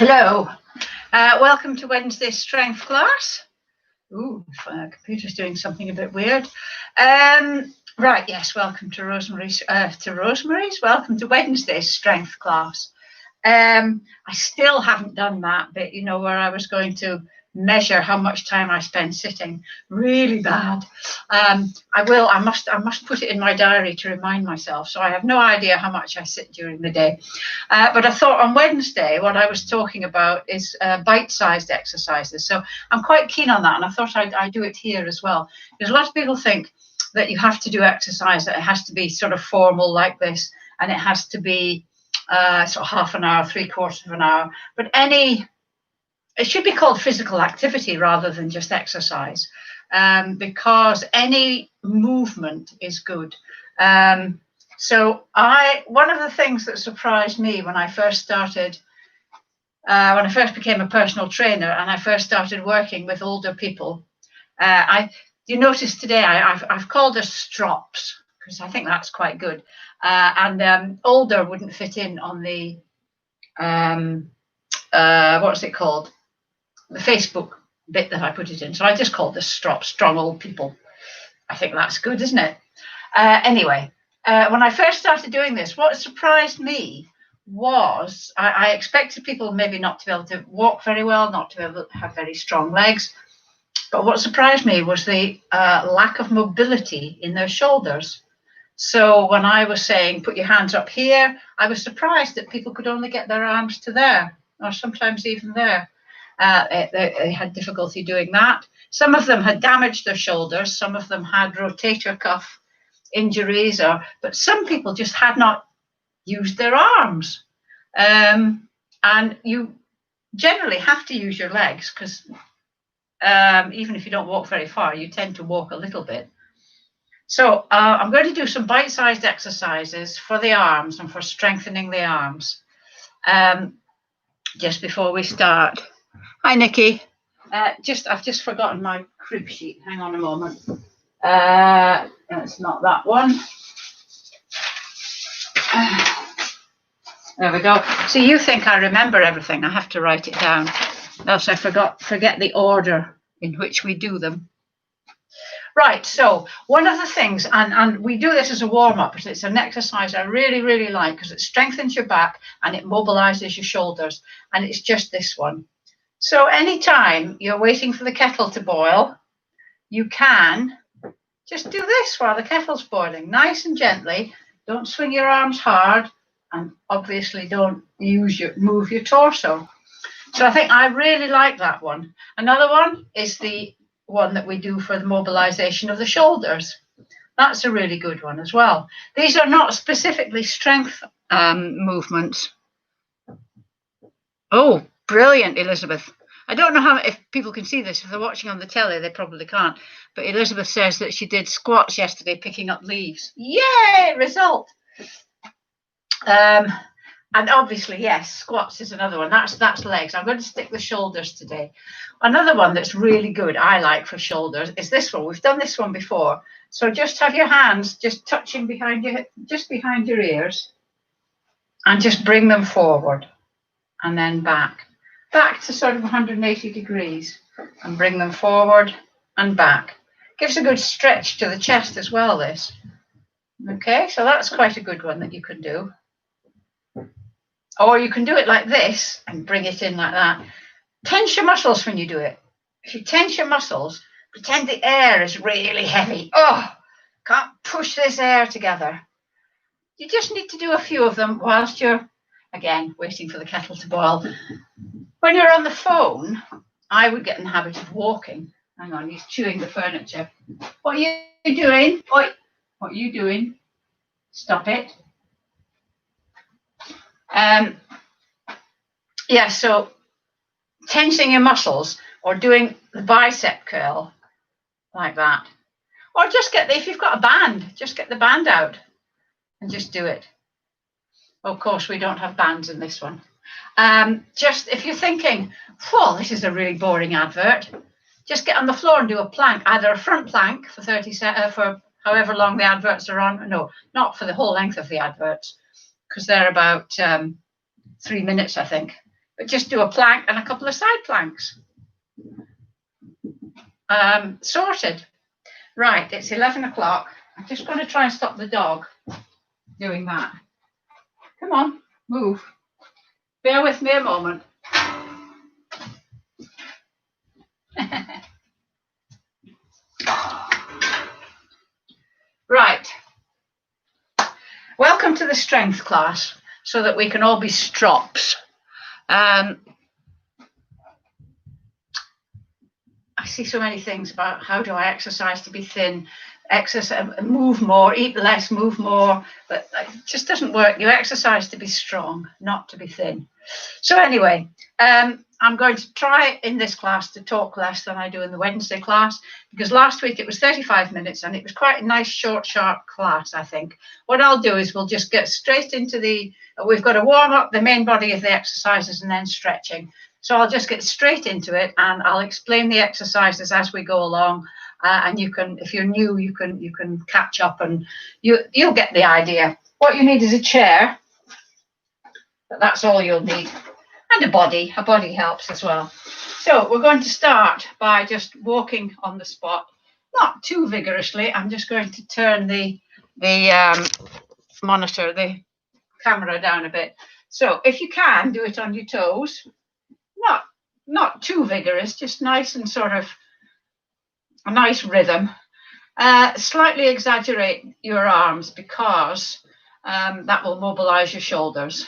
Hello, welcome to Wednesday's strength class. Ooh, computer's doing something a bit weird. Right, yes, welcome to Rosemary's. Welcome to Wednesday's strength class. I still haven't done that bit, you know, where I was going to measure how much time I spend sitting. Really bad. I must put it in my diary to remind myself. So I have no idea how much I sit during the day. But I thought on Wednesday, what I was talking about is bite-sized exercises. So I'm quite keen on that, and I thought I'd do it here as well. Because a lot of people think that you have to do exercise, that it has to be sort of formal like this, and it has to be sort of half an hour, 3/4 of an hour. But it should be called physical activity rather than just exercise, because any movement is good. So one of the things that surprised me when I first became a personal trainer and I first started working with older people, you notice today I've called us strops because I think that's quite good. And older wouldn't fit in on the what's it called? The Facebook bit that I put it in. So I just called this strong old people. I think that's good, isn't it? Anyway, when I first started doing this, what surprised me was I expected people maybe not to be able to walk very well, not to be able to have very strong legs. But what surprised me was the lack of mobility in their shoulders. So when I was saying, put your hands up here, I was surprised that people could only get their arms to there, or sometimes even there. They had difficulty doing that. Some of them had damaged their shoulders. Some of them had rotator cuff injuries, but some people just had not used their arms. And you generally have to use your legs because even if you don't walk very far, you tend to walk a little bit. So I'm going to do some bite-sized exercises for the arms and for strengthening the arms. Just before we start. Hi, Nikki. I've just forgotten my crib sheet. Hang on a moment. It's not that one. There we go. So you think I remember everything. I have to write it down. Else I forget the order in which we do them. Right, so one of the things, and we do this as a warm-up, because it's an exercise I really, really like because it strengthens your back and it mobilizes your shoulders, and it's just this one. So anytime you're waiting for the kettle to boil, you can just do this while the kettle's boiling, nice and gently. Don't swing your arms hard, and obviously don't move your torso. So I think I really like that one. Another one is the one that we do for the mobilization of the shoulders. That's a really good one as well. These are not specifically strength movements. Oh, brilliant, Elizabeth. I don't know if people can see this. If they're watching on the telly, they probably can't. But Elizabeth says that she did squats yesterday picking up leaves. Yay, result. And obviously, yes, squats is another one. That's legs. I'm going to stick the shoulders today. Another one that's really good, I like for shoulders, is this one. We've done this one before. So just have your hands just touching behind your ears, and just bring them forward and then back to sort of 180 degrees, and bring them forward and back. Gives a good stretch to the chest as well, this. Okay, so that's quite a good one that you can do. Or you can do it like this and bring it in like that. Tense your muscles when you do it. If you tense your muscles, pretend the air is really heavy. Oh, can't push this air together. You just need to do a few of them whilst you're, again, waiting for the kettle to boil. When you're on the phone, I would get in the habit of walking. Hang on, he's chewing the furniture. What are you doing? Oi, what are you doing? Stop it. Yeah, so tensing your muscles or doing the bicep curl like that. Or just if you've got a band, just get the band out and just do it. Of course, we don't have bands in this one. Just if you're thinking, whoa, this is a really boring advert, just get on the floor and do a plank, either a front plank for 30 seconds, for however long the adverts are on. No, not for the whole length of the adverts, because they're about 3 minutes, I think. but just do a plank and a couple of side planks. Sorted. Right, it's 11 o'clock. I'm just going to try and stop the dog doing that. Come on, move. Bear with me a moment. Right. Welcome to the strength class so that we can all be strops. I see so many things about how do I exercise to be thin, exercise, move more, eat less, move more, but it just doesn't work. You exercise to be strong, not to be thin. So anyway, I'm going to try in this class to talk less than I do in the Wednesday class, because last week it was 35 minutes and it was quite a nice, short, sharp class, I think. What I'll do is we'll just get straight into we've got to warm up the main body of the exercises and then stretching. So I'll just get straight into it and I'll explain the exercises as we go along. And you can, if you're new, you can catch up and you'll get the idea. What you need is a chair, but that's all you'll need. And a body. A body helps as well. So we're going to start by just walking on the spot, not too vigorously. I'm just going to turn the monitor, the camera down a bit. So if you can, do it on your toes. Not too vigorous, just nice and sort of a nice rhythm. Slightly exaggerate your arms because that will mobilize your shoulders.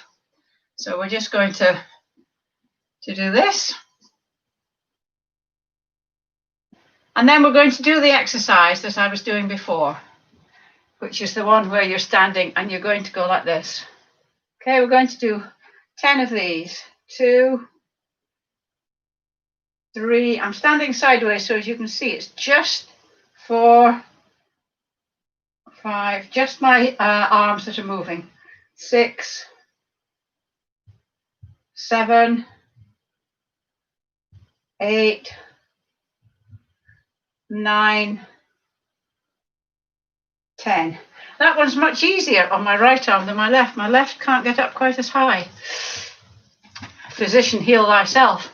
So we're just going to do this. And then we're going to do the exercise that I was doing before, which is the one where you're standing and you're going to go like this. Okay, we're going to do 10 of these. 2, 3. I'm standing sideways, so as you can see, it's just 4, 5, just my arms that are moving. 6, 7, 8, 9, 10. That one's much easier on my right arm than my left. My left can't get up quite as high. Physician, heal thyself.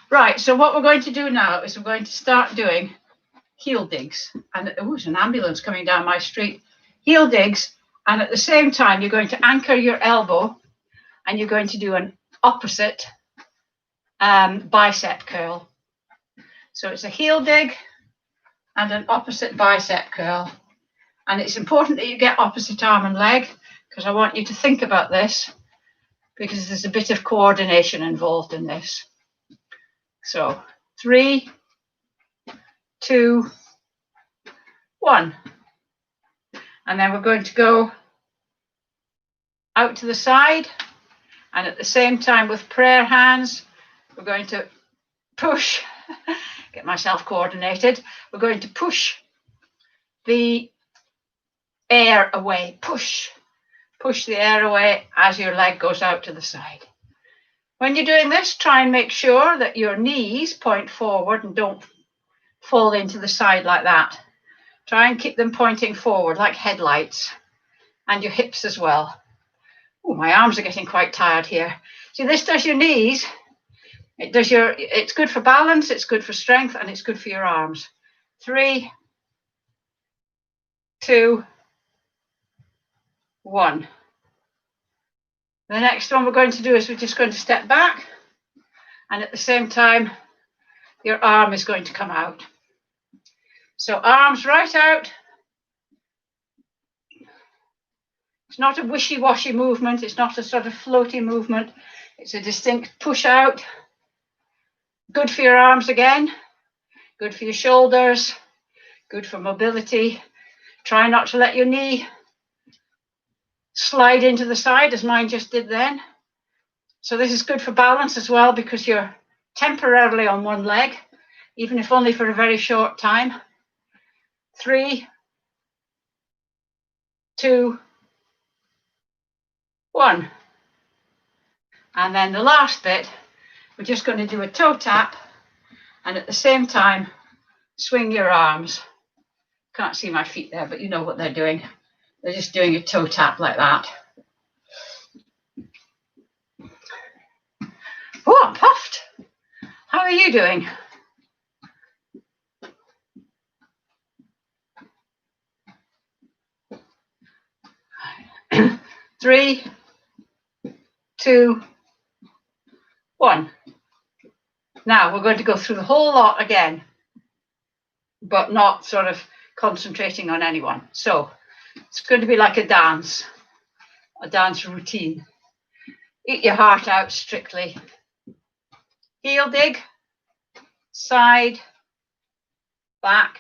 Right, so what we're going to do now is we're going to start doing heel digs. And there's an ambulance coming down my street. Heel digs, and at the same time, you're going to anchor your elbow and you're going to do an opposite bicep curl. So it's a heel dig and an opposite bicep curl. And it's important that you get opposite arm and leg, because I want you to think about this, because there's a bit of coordination involved in this. So 3, 2, 1. And then we're going to go out to the side, and at the same time with prayer hands, we're going to push, get myself coordinated, we're going to push the air away, push the air away as your leg goes out to the side. When you're doing this, try and make sure that your knees point forward and don't fall into the side like that. Try and keep them pointing forward like headlights, and your hips as well. Oh, my arms are getting quite tired here. See, this does your knees. It's good for balance, it's good for strength, and it's good for your arms. 3, 2, 1. The next one we're going to do is we're just going to step back, and at the same time, your arm is going to come out. So arms right out. It's not a wishy-washy movement. It's not a sort of floaty movement. It's a distinct push out. Good for your arms again. Good for your shoulders. Good for mobility. Try not to let your knee slide into the side as mine just did then. So this is good for balance as well, because you're temporarily on one leg, even if only for a very short time. 3, 2, 1. And then the last bit, we're just going to do a toe tap, and at the same time, swing your arms. Can't see my feet there, but you know what they're doing. They're just doing a toe tap like that. Oh, I'm puffed. How are you doing? Three, 2, 1. Now we're going to go through the whole lot again, but not sort of concentrating on anyone. So it's going to be like a dance routine. Eat your heart out strictly. Heel dig, side, back,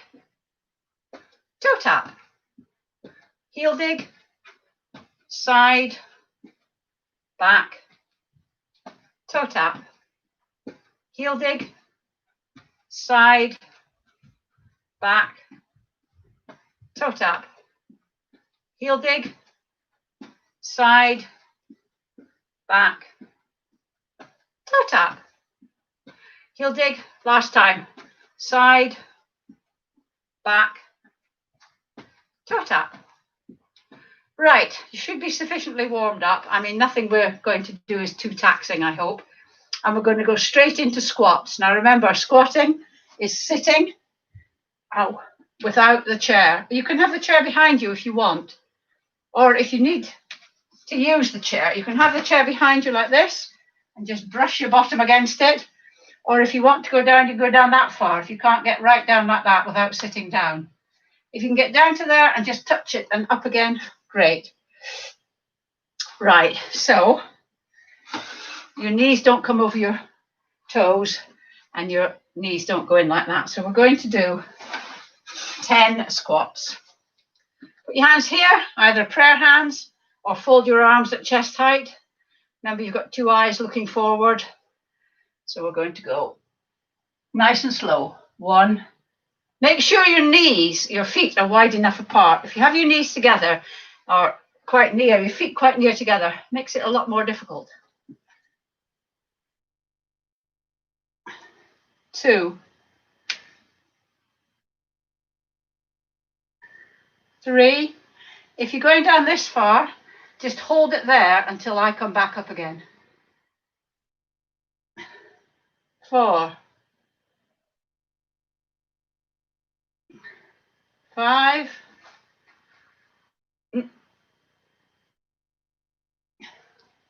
toe tap. Heel dig, side, back, toe tap. Heel dig, side, back, toe tap. Heel dig, side, back, toe tap. Heel dig, last time, side, back, toe tap. Right, you should be sufficiently warmed up. I mean, nothing we're going to do is too taxing, I hope. And we're going to go straight into squats. Now remember, squatting is sitting without the chair. You can have the chair behind you if you want. Or if you need to use the chair, you can have the chair behind you like this and just brush your bottom against it. Or if you want to go down, you go down that far. If you can't get right down like that without sitting down. If you can get down to there and just touch it and up again, great. Right, so your knees don't come over your toes and your knees don't go in like that. So we're going to do 10 squats. Put your hands here, either prayer hands or fold your arms at chest height. Remember, you've got 2 eyes looking forward. So we're going to go nice and slow. 1. Make sure your feet are wide enough apart. If you have your knees together or quite near, your feet quite near together, makes it a lot more difficult. 2, 3. If you're going down this far, just hold it there until I come back up again. 4, 5,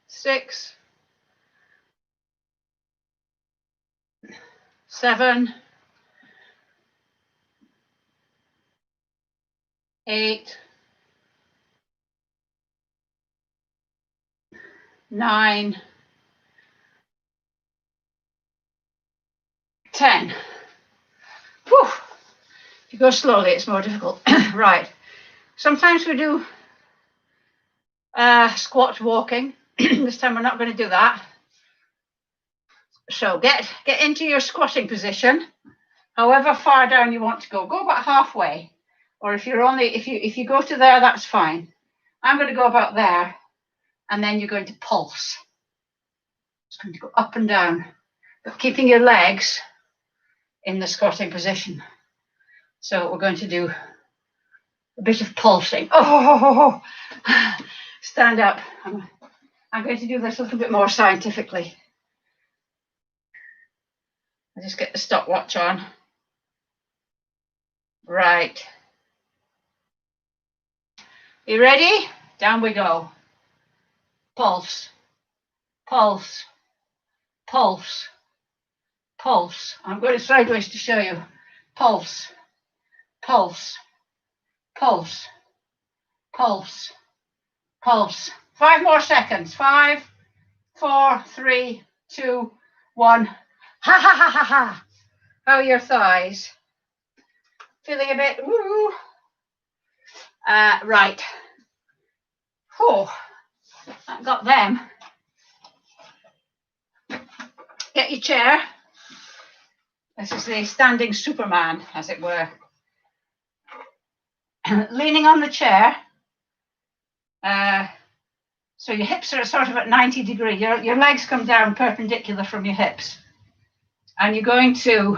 6, 7, 8, 9, 10. Whew. If you go slowly, it's more difficult. Right. Sometimes we do squat walking. This time we're not going to do that. So get into your squatting position. However far down you want to go. Go about halfway. Or if you go to there, that's fine. I'm going to go about there. And then you're going to pulse. It's going to go up and down, but keeping your legs in the squatting position. So we're going to do a bit of pulsing. Oh, stand up. I'm going to do this a little bit more scientifically. I'll just get the stopwatch on. Right. You ready? Down we go. Pulse, pulse, pulse, pulse. I'm going sideways to show you. Pulse, pulse, pulse, pulse, pulse. 5 more seconds. 5, 4, 3, 2, 1. Ha ha ha ha ha. How are your thighs? Feeling a bit woo? Right. Oh, I've got them. Get your chair. This is the standing Superman, as it were. Leaning on the chair. So your hips are sort of at 90 degrees. Your legs come down perpendicular from your hips. And you're going to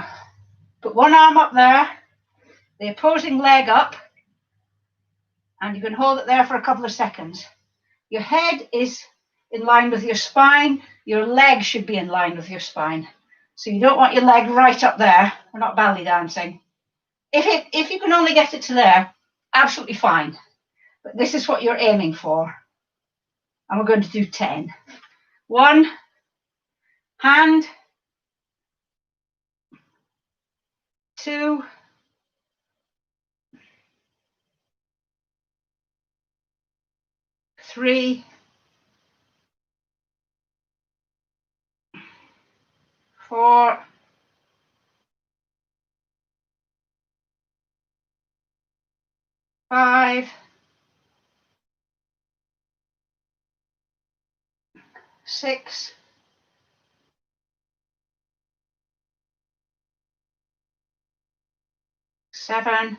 put one arm up there, the opposing leg up, and you can hold it there for a couple of seconds. Your head is in line with your spine. Your leg should be in line with your spine. So you don't want your leg right up there. We're not belly dancing. If you can only get it to there, absolutely fine. But this is what you're aiming for. And we're going to do 10. 1 hand, 2, 3, 4, 5, 6, 7,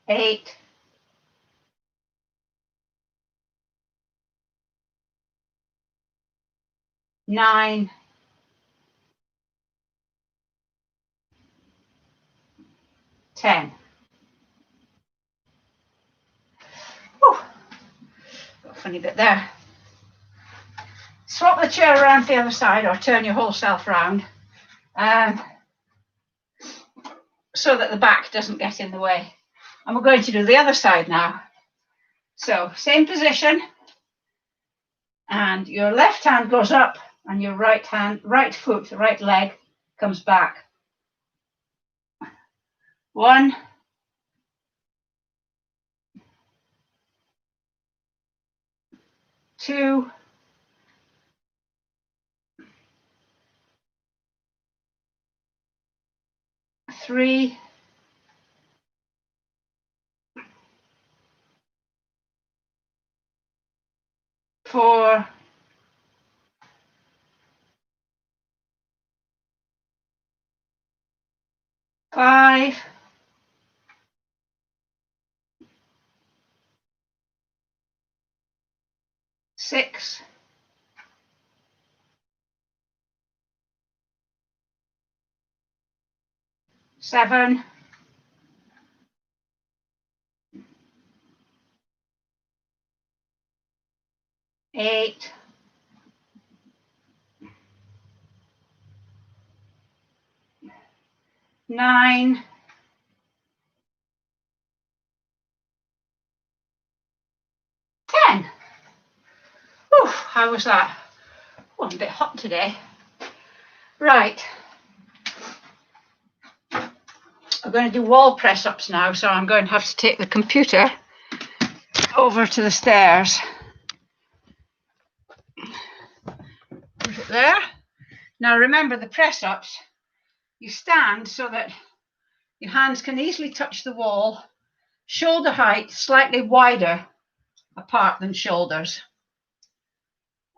8, 9, 10. Whew. Got a funny bit there. Swap the chair around to the other side, or turn your whole self round, so that the back doesn't get in the way. And we're going to do the other side now. So same position, and your left hand goes up and your right foot, right leg comes back. 1, 2, 3, 4, 5, 6, 7, 8, 9, 10. Whew, how was that? Oh, I'm a bit hot today. Right. I'm going to do wall press-ups now, so I'm going to have to take the computer over to the stairs. Put it there. Now remember, the press-ups, you stand so that your hands can easily touch the wall, shoulder height slightly wider apart than shoulders.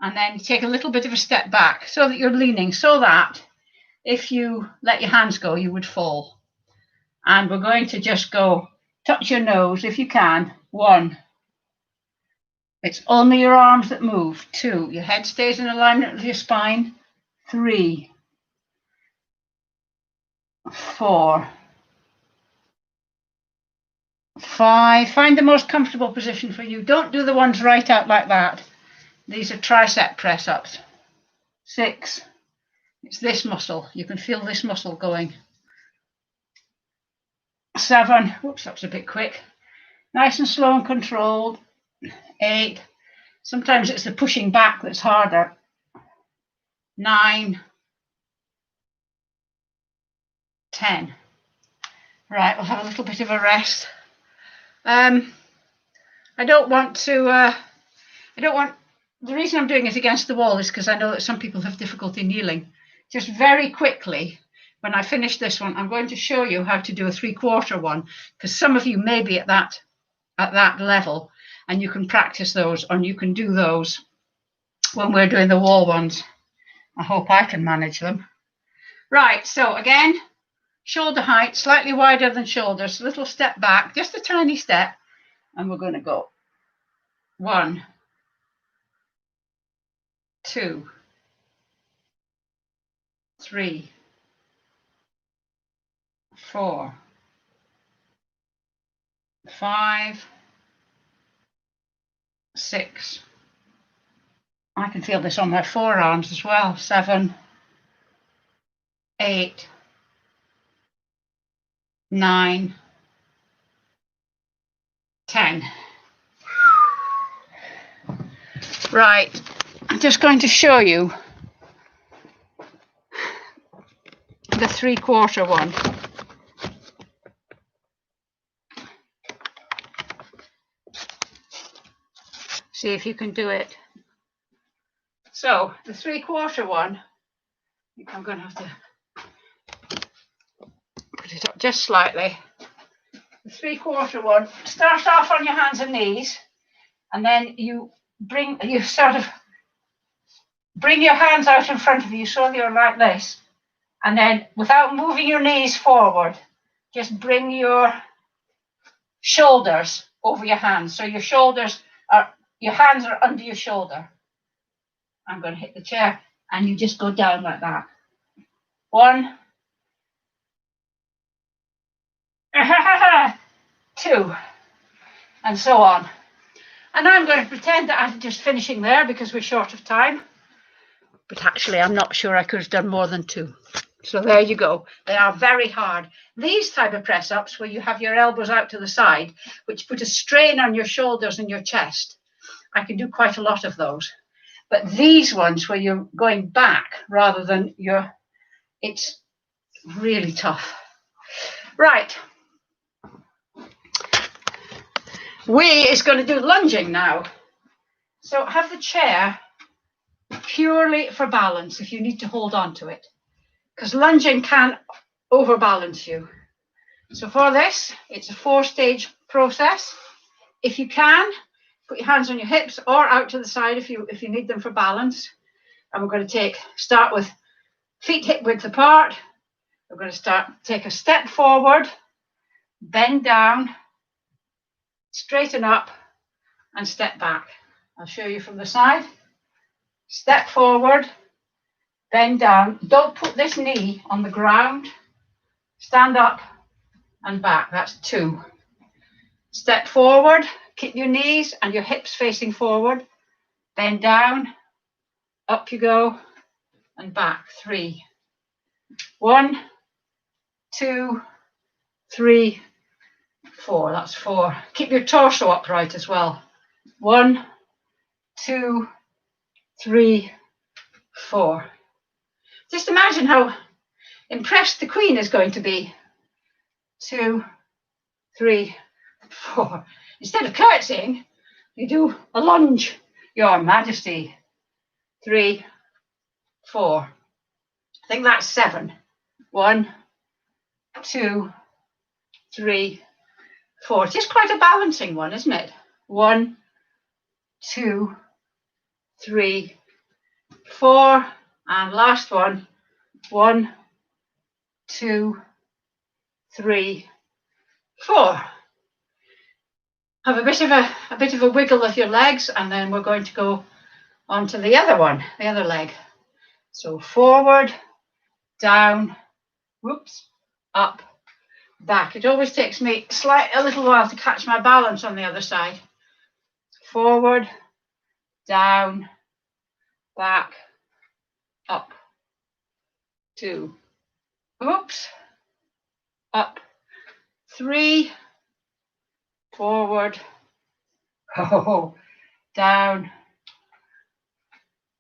And then you take a little bit of a step back so that you're leaning, so that if you let your hands go, you would fall. And we're going to just go touch your nose if you can. 1. It's only your arms that move. 2. Your head stays in alignment with your spine. 3, 4, 5. Find the most comfortable position for you. Don't do the ones right out like that. These are tricep press-ups. 6. It's this muscle. You can feel this muscle going. 7. Whoops, that was a bit quick. Nice and slow and controlled. 8. Sometimes it's the pushing back that's harder. 9. 10. Right, we'll have a little bit of a rest. The reason I'm doing it against the wall is because I know that some people have difficulty kneeling. Just very quickly, when I finish this one, I'm going to show you how to do a 3/4 one, because some of you may be at that level, and you can practice those, or you can do those when we're doing the wall ones. I hope I can manage them. Right, so again, shoulder height, slightly wider than shoulders, a little step back, just a tiny step, and we're going to go 1, 2, 3, 4, 5, 6. I can feel this on my forearms as well. 7, 8, 9, 10. Right, I'm just going to show you the 3/4 one. See if you can do it. So the 3/4 one, I'm going to have to put it up just slightly. The 3/4 one, start off on your hands and knees, and then you sort of bring your hands out in front of you so you're like this, and then without moving your knees forward, just bring your shoulders over your hands. So your hands are under your shoulder. I'm going to hit the chair, and you just go down like that. 1, 2, and so on. And I'm going to pretend that I'm just finishing there because we're short of time. But actually, I'm not sure I could have done more than 2. So there you go. They are very hard. These type of press-ups where you have your elbows out to the side, which put a strain on your shoulders and your chest, I can do quite a lot of those. But these ones where you're going back rather than it's really tough. Right. We is going to do lunging now. So have the chair purely for balance if you need to hold on to it, because lunging can overbalance you. So for this, it's a 4-stage process. If you can, put your hands on your hips or out to the side if you need them for balance. And we're going to start with feet hip width apart. We're going to take a step forward, bend down, straighten up, and step back. I'll show you from the side. Step forward, bend down. Don't put this knee on the ground. Stand up and back. That's 2. Step forward, keep your knees and your hips facing forward. Bend down, up you go, and back. 3. 1, 2, 3, 4. That's 4. Keep your torso upright as well. 1, 2, 3, 4. Just imagine how impressed the Queen is going to be. 2, 3, 4. Instead of curtsying, you do a lunge. Your Majesty. 3, 4. I think that's 7. 1, 2, 3, 4. It's just quite a balancing one, isn't it? 1, 2, 3, 4. And last one. 1, 2, 3, 4. Have a bit of a wiggle of your legs, and then we're going to go on to the other one, the other leg. So forward, down, whoops, up, back. It always takes me a little while to catch my balance on the other side. Forward, down, back, up, 2, oops, up, 3, forward, down,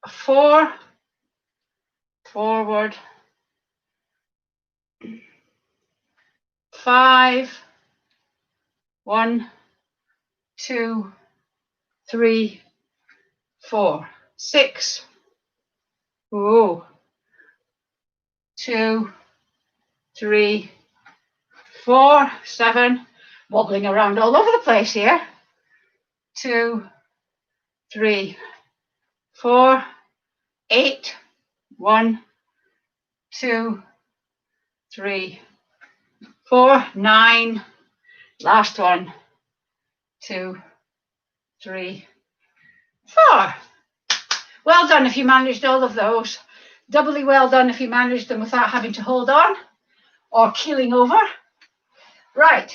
4, forward, 5, 1, 2, 3, 4, 6, 2, 3, 4, 7, wobbling around all over the place here. 2, 3, 4, 8, 1, 2, 3, 4, 9, last one, 2, 3, 4. Well done if you managed all of those. Doubly well done if you managed them without having to hold on or keeling over. Right.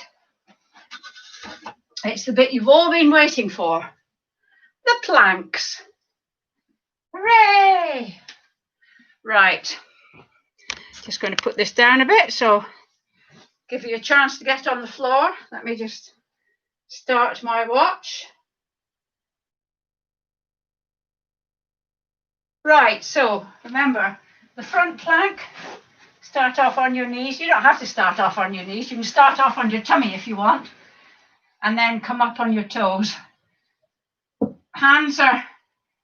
It's the bit you've all been waiting for. The planks. Hooray! Right. Just going to put this down a bit, so give you a chance to get on the floor. Let me just start my watch. Right, so remember, the front plank, start off on your knees. You don't have to start off on your knees. You can start off on your tummy if you want, and then come up on your toes.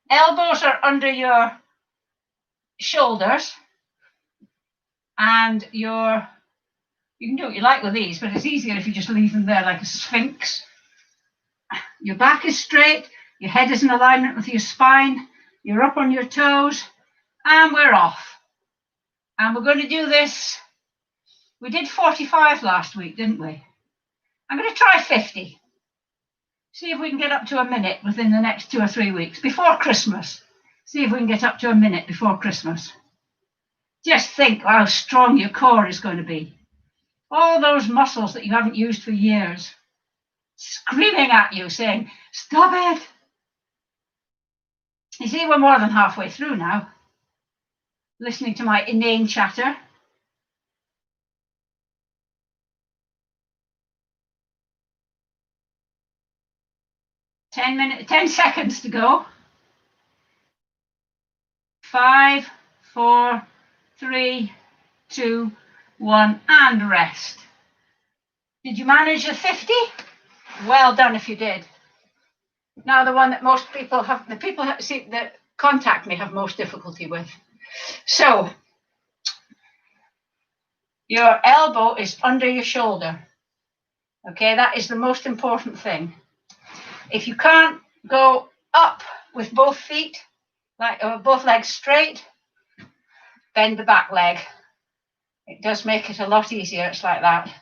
Elbows are under your shoulders, and you can do what you like with these, but it's easier if you just leave them there like a sphinx. Your back is straight, your head is in alignment with your spine, you're up on your toes, and we're off. And we're going to do this. We did 45 last week, didn't we? I'm going to try 50. See if we can get up to a minute within the next 2 or 3 weeks, before Christmas. See if we can get up to a minute before Christmas. Just think how strong your core is going to be. All those muscles that you haven't used for years, screaming at you, saying, stop it. You see, we're more than halfway through now, listening to my inane chatter. 10 seconds to go. 5, 4, 3, 2, 1, and rest. Did you manage the 50? Well done if you did. Now the one that most people have, the people that contact me have most difficulty with. So, your elbow is under your shoulder. Okay, that is the most important thing. If you can't go up with both feet, or both legs straight, bend the back leg. It does make it a lot easier. It's like that.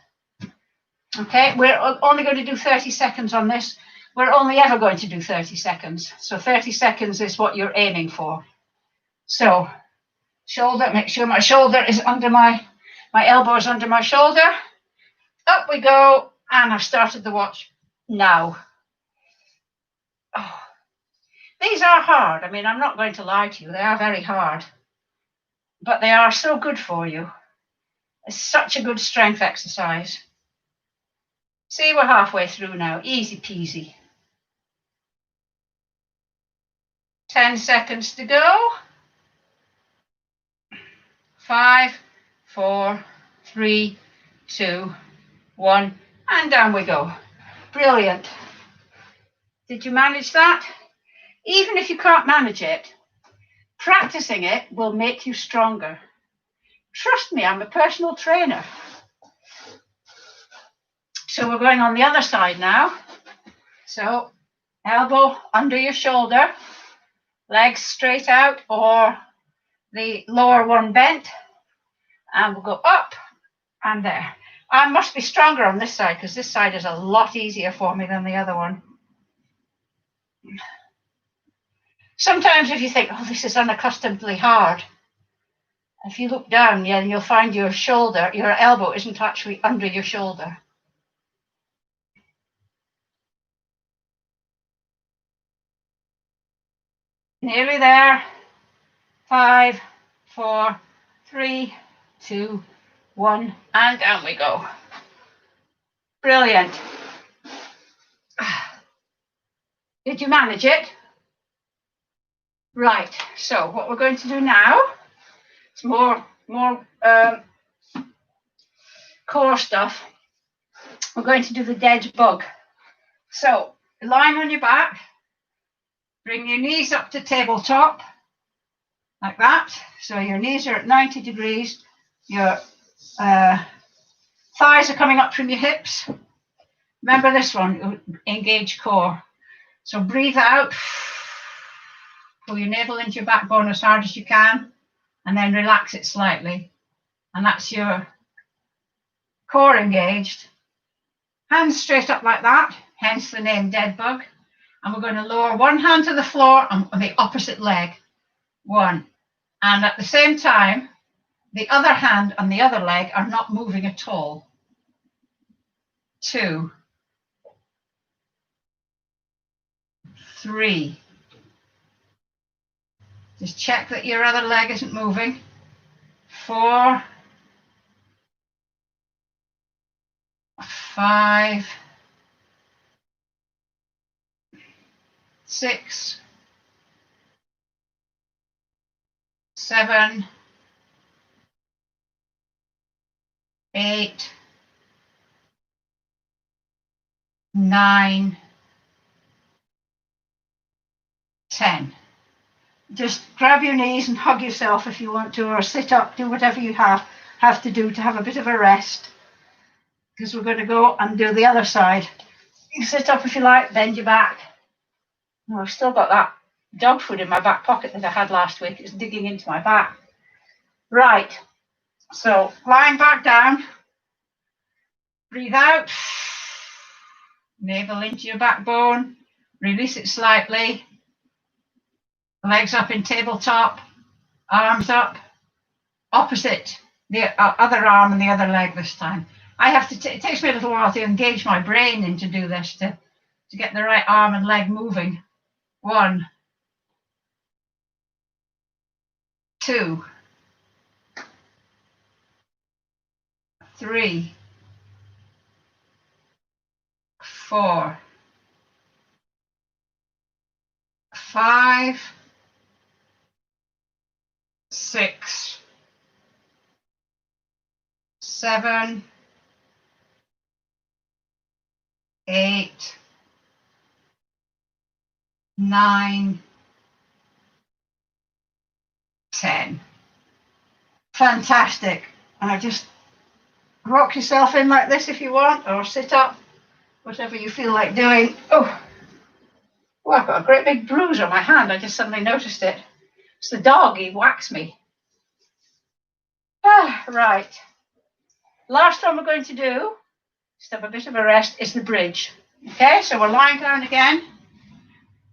Okay, we're only going to do 30 seconds on this. We're only ever going to do 30 seconds. So 30 seconds is what you're aiming for. So shoulder, make sure my shoulder is under my elbow is under my shoulder. Up we go. And I've started the watch now. Oh, these are hard. I mean, I'm not going to lie to you. They are very hard. But they are so good for you. It's such a good strength exercise. See, we're halfway through now. Easy peasy. 10 seconds to go. 5, 4, 3, 2, 1, and down we go. Brilliant. Did you manage that? Even if you can't manage it, practicing it will make you stronger. Trust me, I'm a personal trainer. So we're going on the other side now. So elbow under your shoulder, legs straight out or the lower one bent, and we'll go up and there. I must be stronger on this side because this side is a lot easier for me than the other one. Sometimes if you think, oh, this is unaccustomedly hard, if you look down, yeah, you'll find your shoulder, your elbow isn't actually under your shoulder. Nearly there. 5, 4, 3, 2, 1, and down we go. Brilliant. Did you manage it? Right, so what we're going to do now, it's more core stuff. We're going to do the dead bug. So, lying on your back, bring your knees up to tabletop, like that. So your knees are at 90 degrees, your thighs are coming up from your hips. Remember this one, engage core. So breathe out, pull your navel into your backbone as hard as you can, and then relax it slightly. And that's your core engaged. Hands straight up like that, hence the name dead bug. And we're going to lower one hand to the floor on the opposite leg. 1. And at the same time, the other hand and the other leg are not moving at all. 2. 3. Just check that your other leg isn't moving. 4, 5, 6, 7, 8, 9, 10. Just grab your knees and hug yourself if you want to, or sit up, do whatever you have to do to have a bit of a rest, because we're going to go and do the other side. You can sit up if you like, bend your back. Oh, I've still got that dog food in my back pocket that I had last week. It's digging into my back. Right, so lying back down, breathe out, navel into your backbone, release it slightly. Legs up in tabletop, arms up, opposite the other arm and the other leg this time. I have to, it takes me a little while to engage my brain in to do this, to get the right arm and leg moving. 1, 2, 3, 4, 5, 6, 7, 8, 9, 10. Fantastic. And just rock yourself in like this if you want, or sit up, whatever you feel like doing. Oh, I've got a great big bruise on my hand. I just suddenly noticed it. It's the dog, he whacked me. Right. Last one we're going to do, just have a bit of a rest, is the bridge. Okay, so we're lying down again.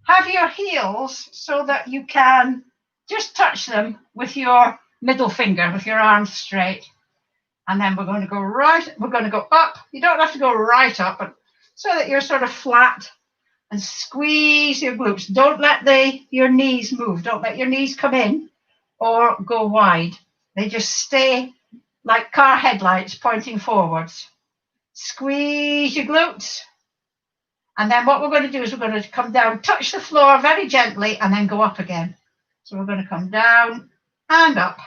Have your heels so that you can just touch them with your middle finger, with your arms straight. And then we're going to go right, we're going to go up. You don't have to go right up, but so that you're sort of flat, and squeeze your glutes. Don't let your knees move. Don't let your knees come in or go wide. They just stay like car headlights pointing forwards. Squeeze your glutes. And then what we're going to do is we're going to come down, touch the floor very gently, and then go up again. So we're going to come down and up.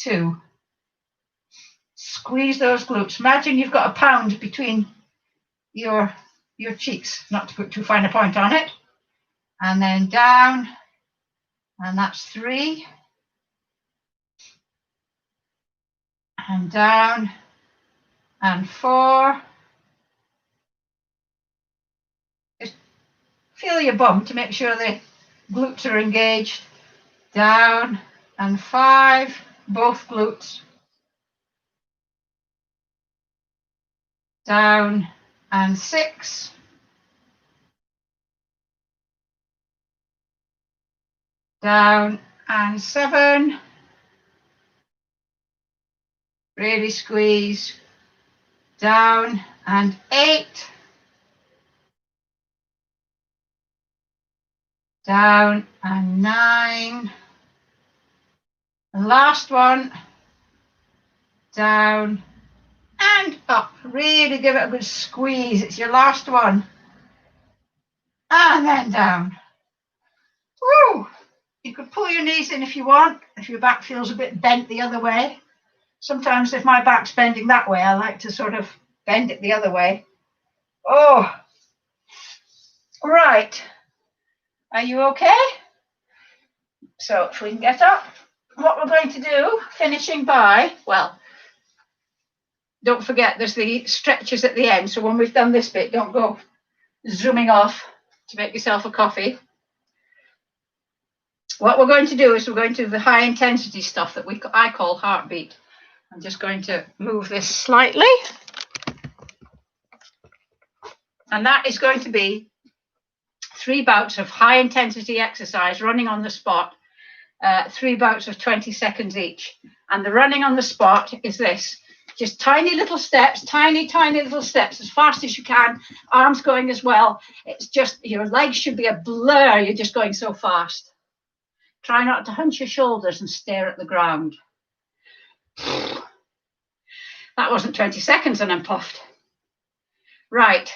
2. Squeeze those glutes. Imagine you've got a pound between your cheeks, not to put too fine a point on it. And then down, and that's 3. And down, and 4. Just feel your bum to make sure the glutes are engaged. Down, and 5, both glutes. Down, and 6. Down, and 7. Really squeeze. Down, and 8. Down, and 9. The last one. Down, and up. Really give it a good squeeze. It's your last one. And then down. Woo! You could pull your knees in if you want, if your back feels a bit bent the other way. Sometimes if my back's bending that way, I like to sort of bend it the other way. Oh, right. Are you okay? So if we can get up, what we're going to do, finishing by, well, don't forget there's the stretches at the end. So when we've done this bit, don't go zooming off to make yourself a coffee. What we're going to do is we're going to do the high intensity stuff that I call heartbeat. I'm just going to move this slightly. And that is going to be 3 bouts of high intensity exercise, running on the spot, 3 bouts of 20 seconds each. And the running on the spot is this. Just tiny little steps, tiny little steps, as fast as you can. Arms going as well. It's just, your legs should be a blur. You're just going so fast. Try not to hunch your shoulders and stare at the ground. That wasn't 20 seconds and I'm puffed. Right.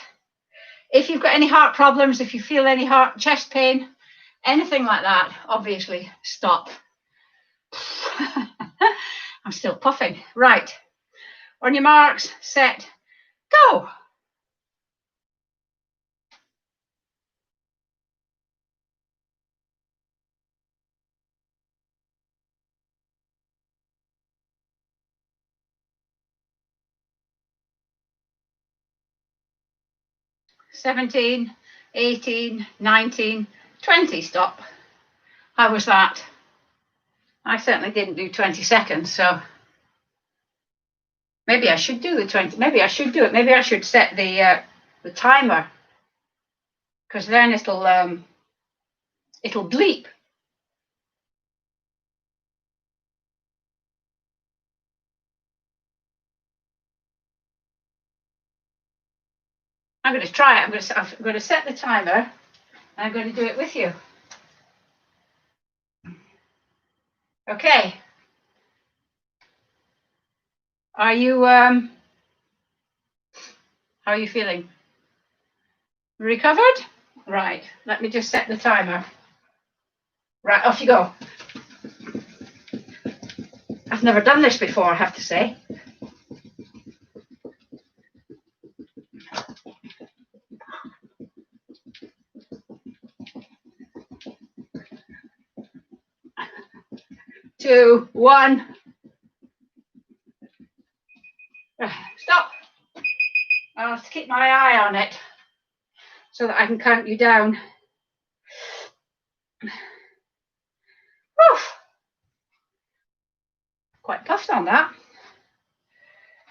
If you've got any heart problems, if you feel any chest pain, anything like that, obviously stop. I'm still puffing. Right. On your marks, set, go. "17, 18, 19, 20, stop." How was that? I certainly didn't do 20 seconds, so maybe I should do the 20. Maybe I should do it. Maybe I should set the timer, because then it'll bleep. I'm going to try it. I'm going to set the timer, and I'm going to do it with you. Okay. Are you how are you feeling? Recovered? Right. Let me just set the timer. Right, off you go. I've never done this before, I have to say. Two, one. Stop. I'll have to keep my eye on it so that I can count you down. Oof. Quite puffed on that.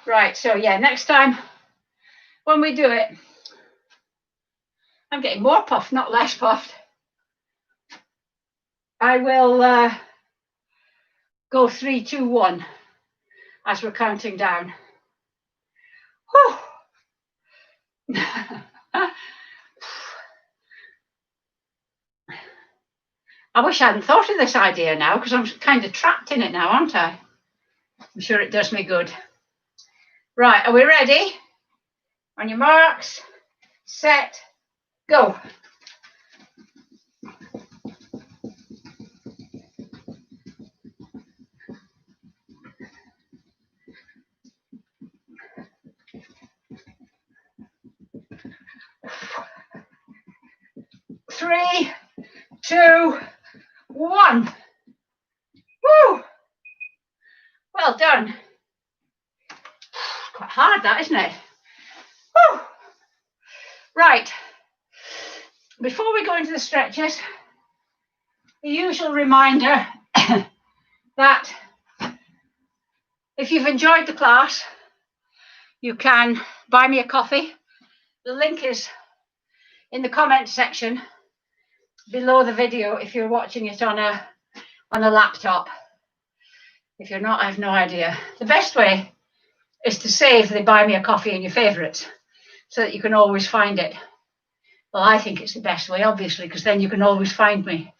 Right, so yeah, next time when we do it, I'm getting more puffed, not less puffed. I will go 3, 2, 1 as we're counting down. I wish I hadn't thought of this idea now, because I'm kind of trapped in it now, aren't I? I'm sure it does me good. Right, are we ready? On your marks, set, go. Three, 2, 1. Woo! Well done. Quite hard, that, isn't it? Woo! Right. Before we go into the stretches, the usual reminder that if you've enjoyed the class, you can buy me a coffee. The link is in the comment section below the video if you're watching it on a laptop. If you're not, I have no idea. The best way is to save the buy me a coffee in your favorites so that you can always find it. Well, I think it's the best way, obviously, because then you can always find me.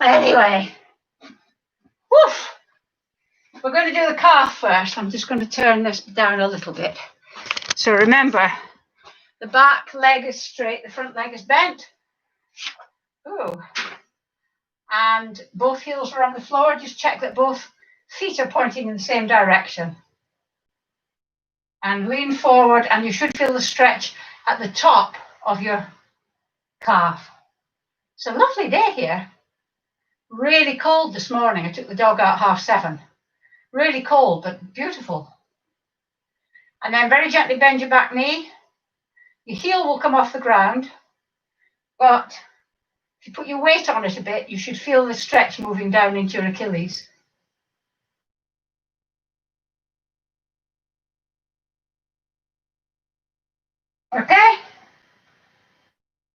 Anyway, woof. We're going to do the calf first. I'm just going to turn this down a little bit. So remember, the back leg is straight, the front leg is bent. Ooh. And both heels are on the floor. Just check that both feet are pointing in the same direction. And lean forward, and you should feel the stretch at the top of your calf. It's a lovely day here. Really cold this morning. I took the dog out 7:30. Really cold, but beautiful. And then very gently bend your back knee. Your heel will come off the ground, but if you put your weight on it a bit, you should feel the stretch moving down into your Achilles. Okay?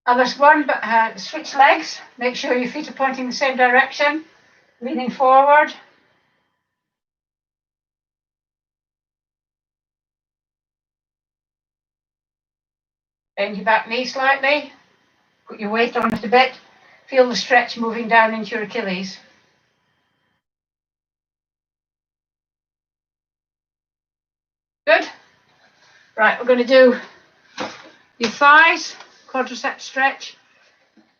Other one, but switch legs. Make sure your feet are pointing the same direction. Leaning forward. Bend your back knee slightly. Put your weight on it a bit. Feel the stretch moving down into your Achilles. Good. Right, we're going to do your thighs, quadricep stretch.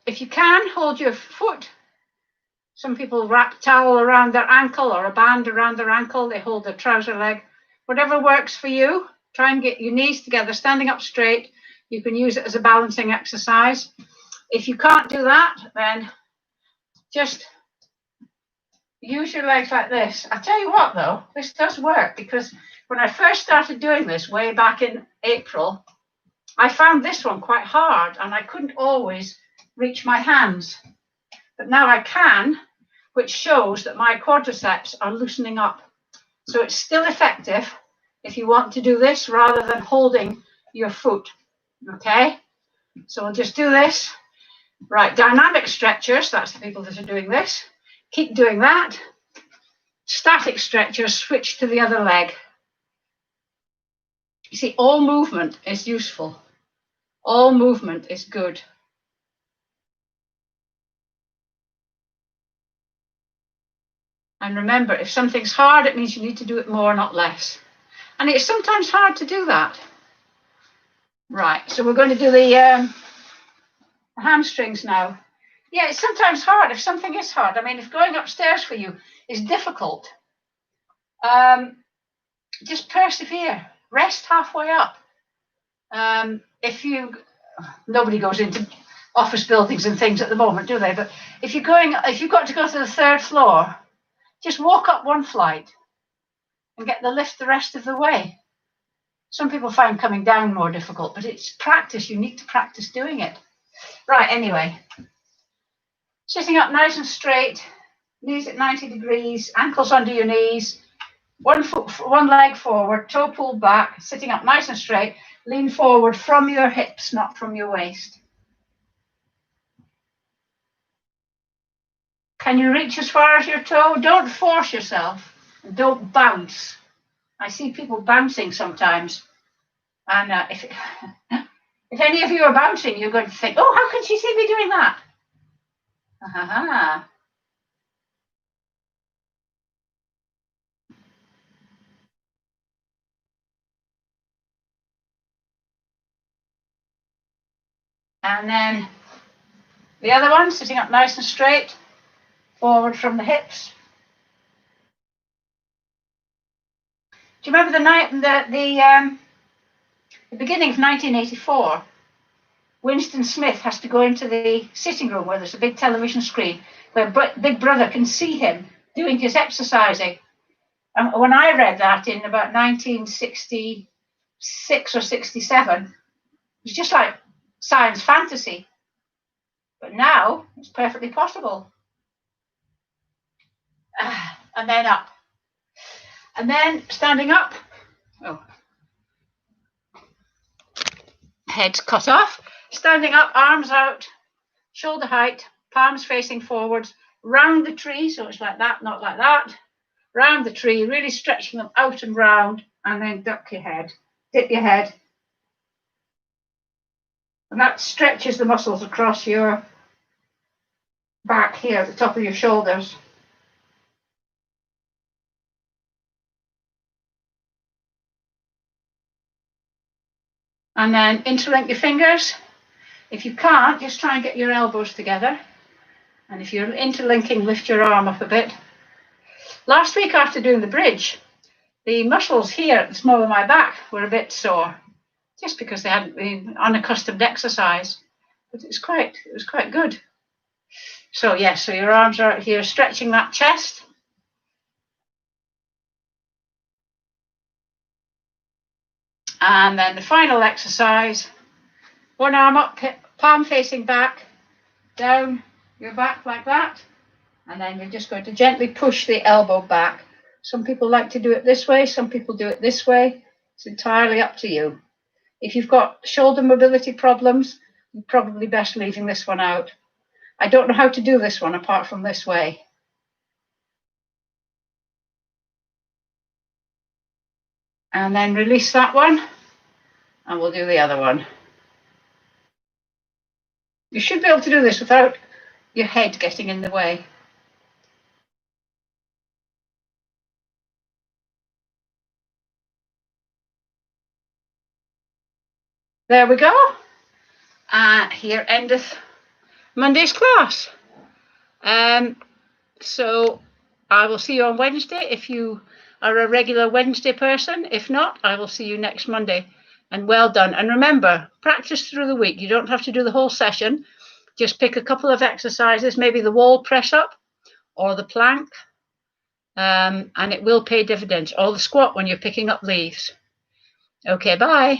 If you can, hold your foot. Some people wrap a towel around their ankle or a band around their ankle. They hold their trouser leg. Whatever works for you. Try and get your knees together, standing up straight. You can use it as a balancing exercise. If you can't do that, then just use your legs like this. I tell you what, though, this does work, because when I first started doing this way back in April, I found this one quite hard and I couldn't always reach my hands. But now I can, which shows that my quadriceps are loosening up. So it's still effective if you want to do this rather than holding your foot. Okay, so we'll just do this. Right, dynamic stretchers, that's the people that are doing this. Keep doing that. Static stretchers, switch to the other leg. You see, all movement is useful. All movement is good. And remember, if something's hard, it means you need to do it more, not less. And it's sometimes hard to do that. Right, so we're going to do the hamstrings now. Yeah, it's sometimes hard if something is hard. I mean, if going upstairs for you is difficult, just persevere. Rest halfway up. Nobody goes into office buildings and things at the moment, do they? But if you've got to go to the third floor, just walk up one flight and get the lift the rest of the way. Some people find coming down more difficult, but it's practice. You need to practice doing it. Right, anyway. Sitting up nice and straight, knees at 90 degrees, ankles under your knees, one leg forward, toe pulled back, sitting up nice and straight, lean forward from your hips, not from your waist. Can you reach as far as your toe? Don't force yourself, and don't bounce. I see people bouncing sometimes, and if any of you are bouncing, you're going to think, oh, how can she see me doing that? And then the other one, sitting up nice and straight, forward from the hips. Do you remember the beginning of 1984? Winston Smith has to go into the sitting room where there's a big television screen where Big Brother can see him doing his exercising. And when I read that in about 1966 or 67, it was just like science fantasy. But now it's perfectly possible. And then up. And then standing up. Oh. Head's cut off. Standing up, arms out, shoulder height, palms facing forwards, round the tree, so it's like that, not like that. Round the tree, really stretching them out and round, and then duck your head, dip your head. And that stretches the muscles across your back here at the top of your shoulders. And then interlink your fingers. If you can't, just try and get your elbows together. And if you're interlinking, lift your arm up a bit. Last week after doing the bridge, the muscles here at the small of my back were a bit sore, just because they hadn't been unaccustomed exercise. But it was quite good. So yes, so your arms are out here, stretching that chest. And then the final exercise, one arm up, palm facing back, down your back like that. And then you're just going to gently push the elbow back. Some people like to do it this way, some people do it this way. It's entirely up to you. If you've got shoulder mobility problems, you're probably best leaving this one out. I don't know how to do this one apart from this way. And then release that one, and we'll do the other one. You should be able to do this without your head getting in the way. There we go. Here endeth Monday's class. So I will see you on Wednesday if you are a regular Wednesday person. If not, I will see you next Monday. And well done. And remember, practice through the week. You don't have to do the whole session. Just pick a couple of exercises, maybe the wall press up or the plank, and it will pay dividends, or the squat when you're picking up leaves. Okay, bye.